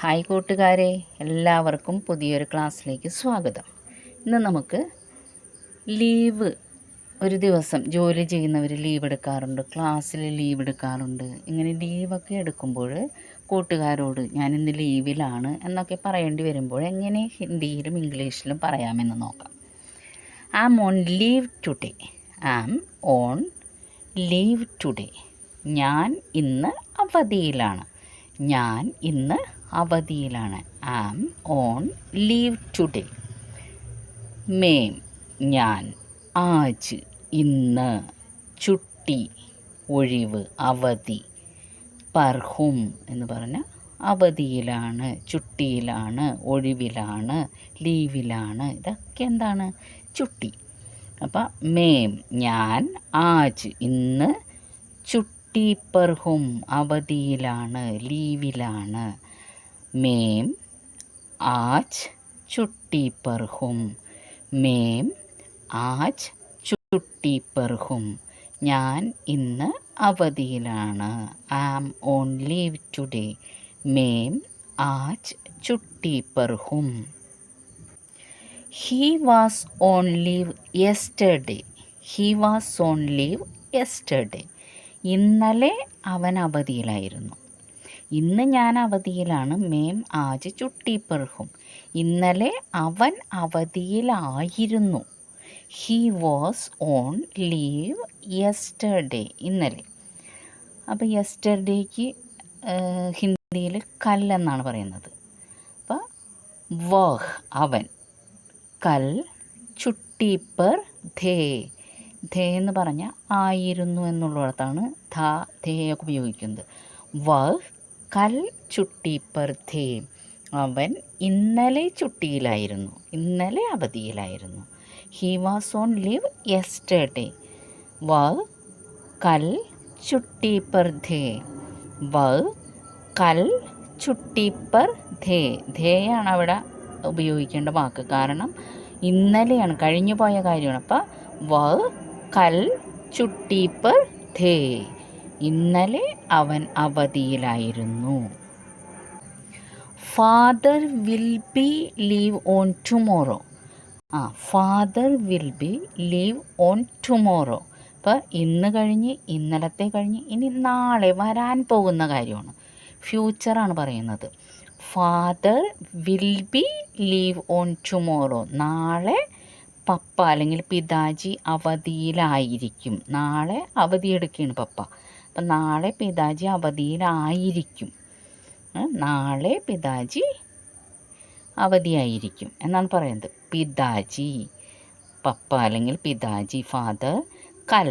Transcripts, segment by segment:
Hi കൂട്ടുകാരെ, എല്ലാവർക്കും പുതിയൊരു ക്ലാസ്സിലേക്ക് സ്വാഗതം. ഇന്ന് നമുക്ക് ലീവ്, ഒരു ദിവസം ജോലി ചെയ്യുന്നവർ ലീവ് എടുക്കാറുണ്ട്, ക്ലാസ്സിൽ ലീവ് എടുക്കാറുണ്ട്. ഇങ്ങനെ ലീവൊക്കെ എടുക്കുമ്പോൾ കൂട്ടുകാരോട് ഞാനിന്ന് ലീവിലാണ് എന്നൊക്കെ പറയേണ്ടി വരുമ്പോൾ എങ്ങനെ ഹിന്ദിയിലും ഇംഗ്ലീഷിലും പറയാമെന്ന് നോക്കാം. I am on leave today. I am on leave today. ഞാൻ ഇന്ന് അവധിയിലാണ്. ഞാൻ ഇന്ന് അവധിയിലാണ്. I am on leave today. മേം ഞാൻ. ആജ് ഇന്ന്. ചുട്ടി ഒഴിവ്, അവധി. പർഹും എന്ന് പറഞ്ഞാൽ അവധിയിലാണ്, ചുട്ടിയിലാണ്, ഒഴിവിലാണ്, ലീവിലാണ്. ഇതൊക്കെ എന്താണ്? ചുട്ടി. അപ്പം മേം ഞാൻ, ആജ് ഇന്ന്, ചുട്ടി പർഹും അവധിയിലാണ്, ലീവിലാണ്. മേം ആജ് ചുട്ടി പർഹും. മേം ആജ് ചുട്ടി പർഹും. ഞാൻ ഇന്ന് അവധിയിലാണ്. I am on leave today. മേം ആജ് ചുട്ടി പർഹും. He was on leave yesterday. He was on leave yesterday. ഇന്നലെ അവൻ അവധിയിലായിരുന്നു. ഇന്ന് ഞാൻ അവധിയിലാണ്. മേം ആജ് ചുട്ടി പർഹും. ഇന്നലെ അവൻ അവധിയിലായിരുന്നു. He was on leave yesterday. ഇന്നലെ. അപ്പോൾ യെസ്റ്റർഡേക്ക് ഹിന്ദിയിൽ കല്ലെന്നാണ് പറയുന്നത്. അപ്പോൾ വഹ് അവൻ, കൽ ചുട്ടി പർ ധേ. ധേ എന്ന് പറഞ്ഞാൽ ആയിരുന്നു എന്നുള്ളിടത്താണ് ധേയൊക്കെ ഉപയോഗിക്കുന്നത്. വഹ് കൽ ചുട്ടി പർ ധേ. അവൻ ഇന്നലെ ചുട്ടിയിലായിരുന്നു, ഇന്നലെ അവധിയിലായിരുന്നു. He was on leave yesterday. വഹ് കൽ ചുട്ടി പർ ധേ. വഹ് കൽ ചുട്ടി പർ ധേ. ധേയാണ് അവിടെ ഉപയോഗിക്കേണ്ട വാക്ക്. കാരണം ഇന്നലെയാണ്, കഴിഞ്ഞു പോയ കാര്യമാണ്. അപ്പം വഹ് കൽ ചുട്ടി പർ ധേ. ഇന്നലെ അവൻ അവധിയിലായിരുന്നു. Father will be leave on tomorrow. Father will be leave on tomorrow. അപ്പോൾ ഇന്ന് കഴിഞ്ഞ്, ഇന്നലത്തെ കഴിഞ്ഞ്, ഇനി നാളെ വരാൻ പോകുന്ന കാര്യമാണ്. ഫ്യൂച്ചറാണ് പറയുന്നത്. Father will be leave on tomorrow. നാളെ പപ്പ അല്ലെങ്കിൽ പിതാജി അവധിയിലായിരിക്കും. നാളെ അവധിയെടുക്കുകയാണ് പപ്പ. അപ്പം നാളെ പിതാജി അവധിയിലായിരിക്കും. നാളെ പിതാജി അവധിയായിരിക്കും എന്നാണ് പറയുന്നത്. പിതാജി, പപ്പ അല്ലെങ്കിൽ പിതാജി, ഫാദർ. കൽ,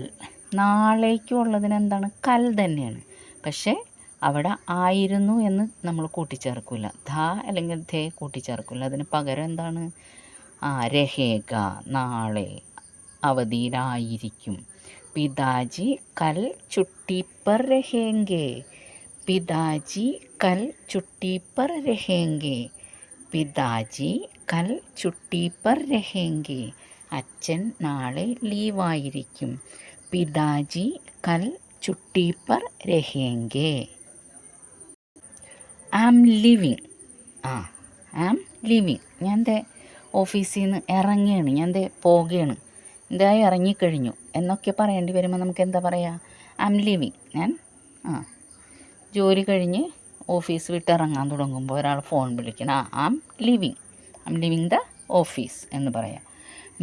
നാളേക്കുള്ളതിന് എന്താണ്? കൽ തന്നെയാണ്. പക്ഷേ അവിടെ ആയിരുന്നു എന്ന് നമ്മൾ കൂട്ടിച്ചേർക്കില്ല. ധ അല്ലെങ്കിൽ ധേ കൂട്ടിച്ചേർക്കില്ല. അതിന് പകരം എന്താണ്? രഹേഗ, നാളെ അവധിയിലായിരിക്കും. പിതാജി കൽ ചുട്ടി പർ രഹേംഗെ. പിതാജി കൽ ചുട്ടി പർ രഹേംഗെ. പിതാജി കൽ ചുട്ടി പർ രഹേംഗെ. അച്ഛൻ നാളെ ലീവായിരിക്കും. പിതാജി കൽ ചുട്ടി പർ രഹേംഗെ. I am living. I am living. ഞാൻ ദേ ഓഫീസിൽ നിന്ന് ഇറങ്ങുകയാണ്, ഞാൻ ദേ പോകുകയാണ്, എന്താ ഇറങ്ങിക്കഴിഞ്ഞു എന്നൊക്കെ പറയേണ്ടി വരുമ്പോൾ നമുക്ക് എന്താ പറയുക? I am living. ഞാൻ ജോലി കഴിഞ്ഞ് ഓഫീസ് വിട്ട് ഇറങ്ങാൻ തുടങ്ങുമ്പോൾ ഒരാൾ ഫോൺ വിളിക്കണം. I am living. I am living the office എന്ന് പറയാം.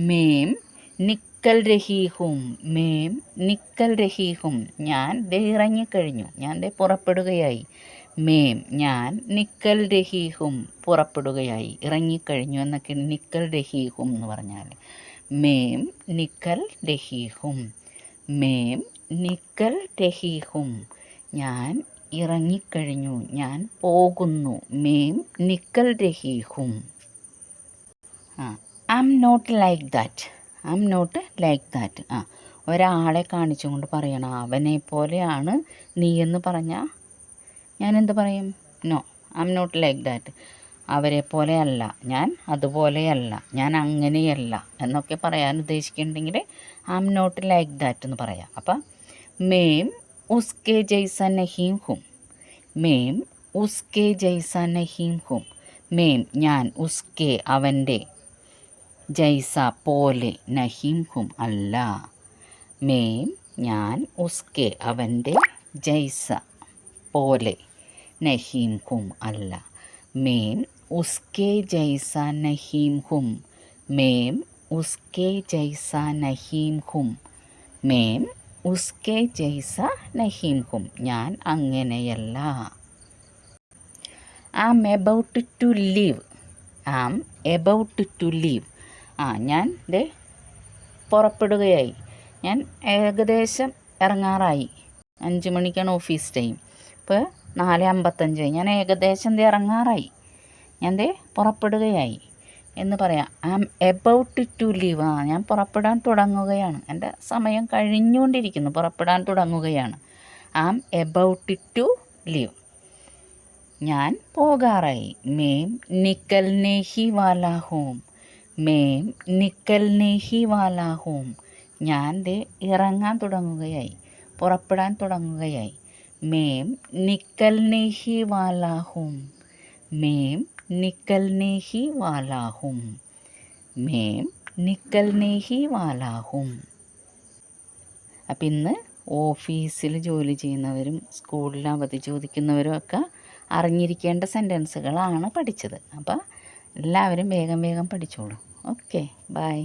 മേം നിക്കൽ രഹീഹും. മേം നിക്കൽ രഹീഹും. ഞാൻ ദേ ഇറങ്ങിക്കഴിഞ്ഞു, ഞാൻ ദേ പുറപ്പെടുകയായി. മേം ഞാൻ, നിക്കൽ രഹീഹും പുറപ്പെടുകയായി, ഇറങ്ങിക്കഴിഞ്ഞു എന്നൊക്കെ നിക്കൽ രഹീഹും എന്ന് പറഞ്ഞാൽ. മേം നിക്കൽ രഹീഹും. മേം നിക്കൽ രഹീഹും. ഞാൻ ഇറങ്ങിക്കഴിഞ്ഞു, ഞാൻ പോകുന്നു. മേം നിക്കൽ രഹീഹും. I am not like that. I am not like that. ഒരാളെ കാണിച്ചുകൊണ്ട് പറയണം അവനെ പോലെയാണ് നീ എന്ന് പറഞ്ഞാൽ ഞാൻ എന്ത് പറയും? No, I am not like that. അവരെ പോലെയല്ല ഞാൻ, അതുപോലെയല്ല ഞാൻ, അങ്ങനെയല്ല എന്നൊക്കെ പറയാൻ ഉദ്ദേശിക്കുന്നുണ്ടെങ്കിൽ I am not like that എന്ന് പറയാം. അപ്പം മേം ഉസ്കെ ജൈസ നഹീം ഹും. മേം ഉസ്കെ ജൈസ നഹീം ഹും. മേം ഞാൻ, ഉസ്കെ അവൻ്റെ, ജൈസ പോലെ, നഹീം ഹും അല്ല. മേം ഞാൻ, ഉസ്കെ അവൻ്റെ, ജൈസ പോലെ, നഹീം ഹും അല്ല. മേം ഉസ്കെ ജൈസ നഹീം ഹും. മേം ഉസ്കെ ജൈസ നഹീം ഹും. മേം ഉസ്കെ ജൈസ നഹീം ഹും. ഞാൻ അങ്ങനെയല്ല. Am about to leave. Am about to leave. ഞാൻ പുറപ്പെടുകയായി. ഞാൻ ഏകദേശം ഇറങ്ങാറായി. 5 മണിക്കാണ് ഓഫീസ് ടൈം. ഇപ്പോൾ 4:55. ഞാൻ ഏകദേശം ഇറങ്ങാറായി. ഞാൻ പുറപ്പെടുകയായി എന്ന് പറയാം. ആം എബൌട്ട് ടു ലീവ്. ഞാൻ പുറപ്പെടാൻ തുടങ്ങുകയാണ്. എൻ്റെ സമയം കഴിഞ്ഞുകൊണ്ടിരിക്കുന്നു. പുറപ്പെടാൻ തുടങ്ങുകയാണ്. ആം എബൌട്ട് ടു ലീവ്. ഞാൻ പോകാറായി. മേം നിക്കൽനെ ഹി വാലാ ഹൂം. മേം നിക്കൽനെ ഹി വാലാ ഹൂം. ഞാൻ ഇറങ്ങാൻ തുടങ്ങുകയായി, പുറപ്പെടാൻ തുടങ്ങുകയായി. മേം നിക്കൽനെ ഹി വാലാ ഹൂം. മേം നിക്കൽനെ ഹി വാലാ ഹൂം. മേം നിക്കൽനെ ഹി വാലാ ഹൂം. അപ്പം ഇന്ന് ഓഫീസിൽ ജോലി ചെയ്യുന്നവരും സ്കൂളിൽ അവധി ചോദിക്കുന്നവരും ഒക്കെ അറിഞ്ഞിരിക്കേണ്ട സെൻറ്റൻസുകളാണ് പഠിച്ചത്. അപ്പോൾ എല്ലാവരും വേഗം വേഗം പഠിച്ചോളൂ. Okay, by.